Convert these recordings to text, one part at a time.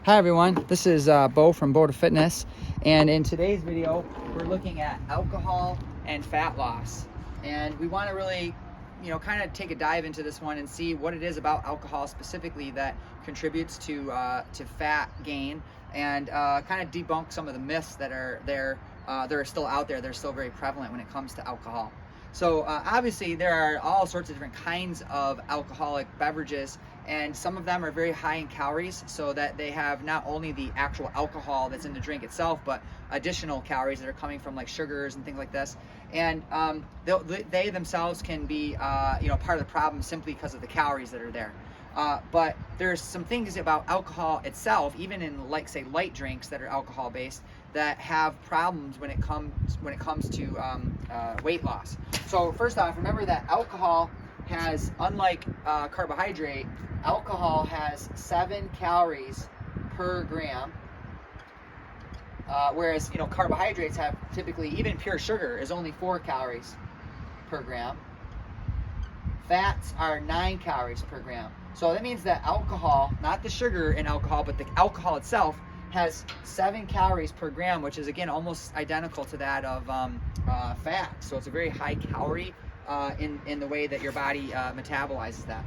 Hi everyone, this is Bo from Bo to Fitness, and in today's video we're looking at alcohol and fat loss. And we want to really, kind of take a dive into this one and see what it is about alcohol specifically that contributes to fat gain, and kind of debunk some of the myths that are there that are still out there. They're still very prevalent when it comes to alcohol. So obviously there are all sorts of different kinds of alcoholic beverages, and some of them are very high in calories, so that they have not only the actual alcohol that's in the drink itself, but additional calories that are coming from like sugars and things like this. And they themselves can be part of the problem simply because of the calories that are there. But there's some things about alcohol itself, even in say light drinks that are alcohol based, that have problems when it comes to weight loss. So first off, remember that alcohol has, unlike carbohydrate, alcohol has 7 calories per gram, whereas carbohydrates have typically, even pure sugar is only 4 calories per gram. Fats are 9 calories per gram. So that means that alcohol, not the sugar in alcohol, but the alcohol itself, has 7 calories per gram, which is again almost identical to that of fat. So it's a very high calorie in the way that your body metabolizes that.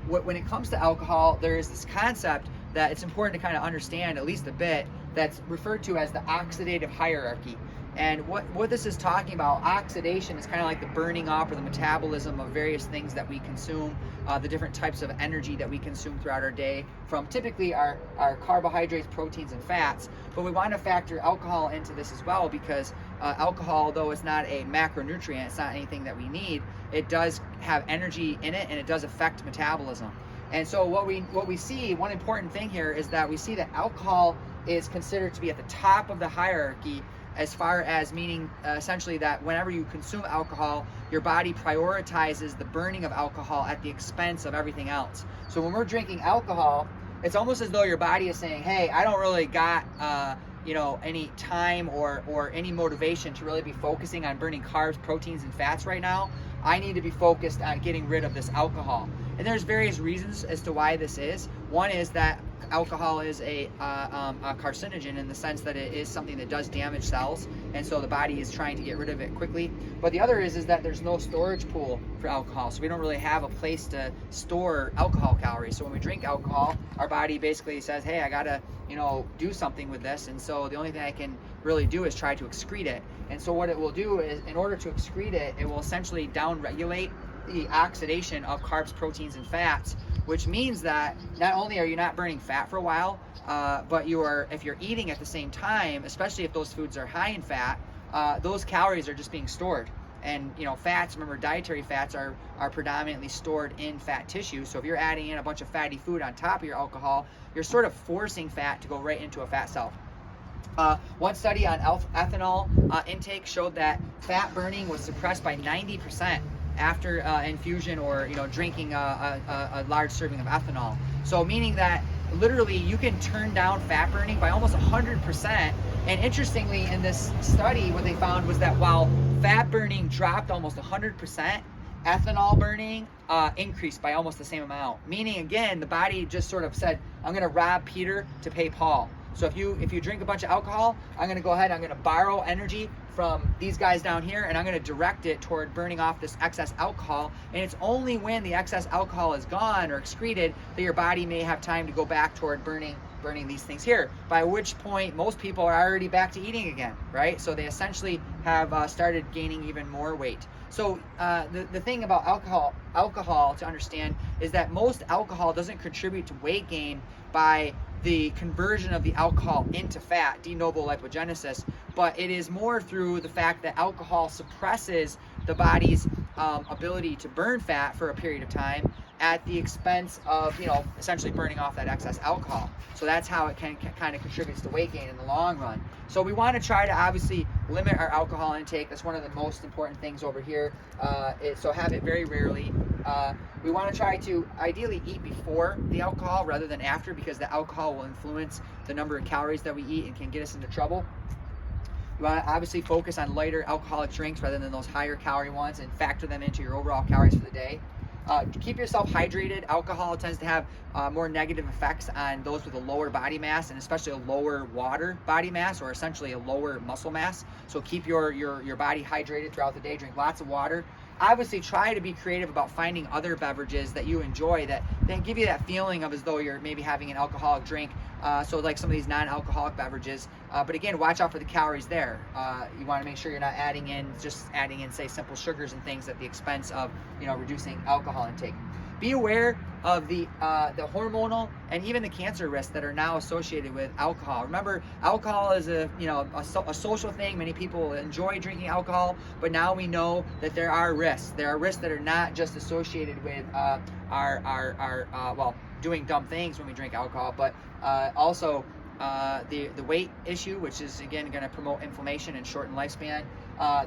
When it comes to alcohol, there is this concept that it's important to kind of understand at least a bit, that's referred to as the oxidative hierarchy. And what this is talking about, oxidation, is kind of like the burning off or the metabolism of various things that we consume, the different types of energy that we consume throughout our day, from typically our carbohydrates, proteins, and fats. But we want to factor alcohol into this as well, because alcohol, though it's not a macronutrient, it's not anything that we need, it does have energy in it, and it does affect metabolism. And so what we see, one important thing here is that we see that alcohol is considered to be at the top of the hierarchy, as far as meaning essentially that whenever you consume alcohol, your body prioritizes the burning of alcohol at the expense of everything else. So when we're drinking alcohol, it's almost as though your body is saying, hey, I don't really got any time or any motivation to really be focusing on burning carbs, proteins, and fats right now. I need to be focused on getting rid of this alcohol. And there's various reasons as to why this is. One is that alcohol is a carcinogen, in the sense that it is something that does damage cells, and so the body is trying to get rid of it quickly. But the other is that there's no storage pool for alcohol, so we don't really have a place to store alcohol calories. So when we drink alcohol, our body basically says, hey, I gotta do something with this, and so the only thing I can really do is try to excrete it. And so what it will do is, in order to excrete it, it will essentially downregulate the oxidation of carbs, proteins, and fats, which means that not only are you not burning fat for a while, but if you're eating at the same time, especially if those foods are high in fat, those calories are just being stored. And fats, remember, dietary fats are predominantly stored in fat tissue. So if you're adding in a bunch of fatty food on top of your alcohol, you're sort of forcing fat to go right into a fat cell. One study on ethanol intake showed that fat burning was suppressed by 90% after infusion or drinking a large serving of ethanol. So meaning that literally you can turn down fat burning by almost 100%. And interestingly, in this study, what they found was that while fat burning dropped almost 100%, ethanol burning increased by almost the same amount. Meaning, again, the body just sort of said, I'm going to rob Peter to pay Paul. So if you drink a bunch of alcohol, I'm going to go ahead, I'm going to borrow energy from these guys down here, and I'm going to direct it toward burning off this excess alcohol. And it's only when the excess alcohol is gone or excreted that your body may have time to go back toward burning these things here, by which point most people are already back to eating again, right? So they essentially have started gaining even more weight. So the thing about alcohol to understand is that most alcohol doesn't contribute to weight gain by the conversion of the alcohol into fat, de novo lipogenesis, but it is more through the fact that alcohol suppresses the body's ability to burn fat for a period of time at the expense of essentially burning off that excess alcohol. So that's how it can kind of contributes to weight gain in the long run. So we want to try to obviously limit our alcohol intake. That's one of the most important things over here. So have it very rarely. We want to try to ideally eat before the alcohol rather than after, because the alcohol will influence the number of calories that we eat and can get us into trouble. You want to obviously focus on lighter alcoholic drinks rather than those higher calorie ones, and factor them into your overall calories for the day. keep yourself hydrated. Alcohol tends to have more negative effects on those with a lower body mass, and especially a lower water body mass, or essentially a lower muscle mass. So keep your body hydrated throughout the day. Drink lots of water. Obviously, try to be creative about finding other beverages that you enjoy that then give you that feeling of as though you're maybe having an alcoholic drink. So like some of these non-alcoholic beverages. But again, watch out for the calories there. You want to make sure you're not adding in say simple sugars and things at the expense of reducing alcohol intake. Be aware of the hormonal and even the cancer risks that are now associated with alcohol. Remember, alcohol is a social thing. Many people enjoy drinking alcohol, but now we know that there are risks. There are risks that are not just associated with doing dumb things when we drink alcohol, but also the weight issue, which is again going to promote inflammation and shorten lifespan.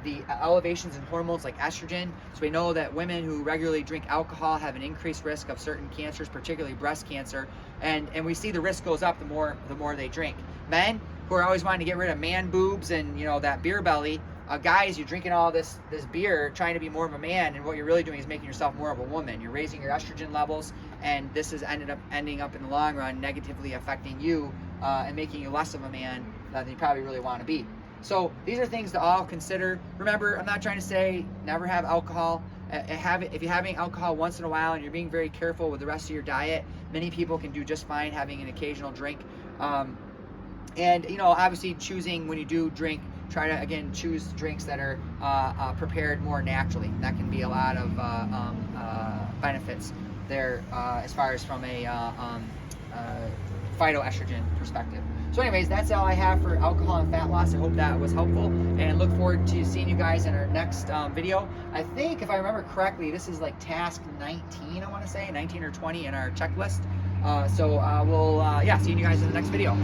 The elevations in hormones like estrogen. So we know that women who regularly drink alcohol have an increased risk of certain cancers, particularly breast cancer. And we see the risk goes up the more they drink. Men who are always wanting to get rid of man boobs and that beer belly. Guys, you're drinking all this beer trying to be more of a man, and what you're really doing is making yourself more of a woman. You're raising your estrogen levels, and this is ending up in the long run negatively affecting you and making you less of a man than you probably really want to be. So these are things to all consider. Remember, I'm not trying to say never have alcohol. If you're having alcohol once in a while and you're being very careful with the rest of your diet, many people can do just fine having an occasional drink. And obviously choosing when you do drink, try to again choose drinks that are prepared more naturally. That can be a lot of benefits there as far as from a phytoestrogen perspective. So anyways, that's all I have for alcohol and fat loss. I hope that was helpful, and look forward to seeing you guys in our next video. I think if I remember correctly, this is like task 19, I want to say 19 or 20 in our checklist. So we'll seeing you guys in the next video.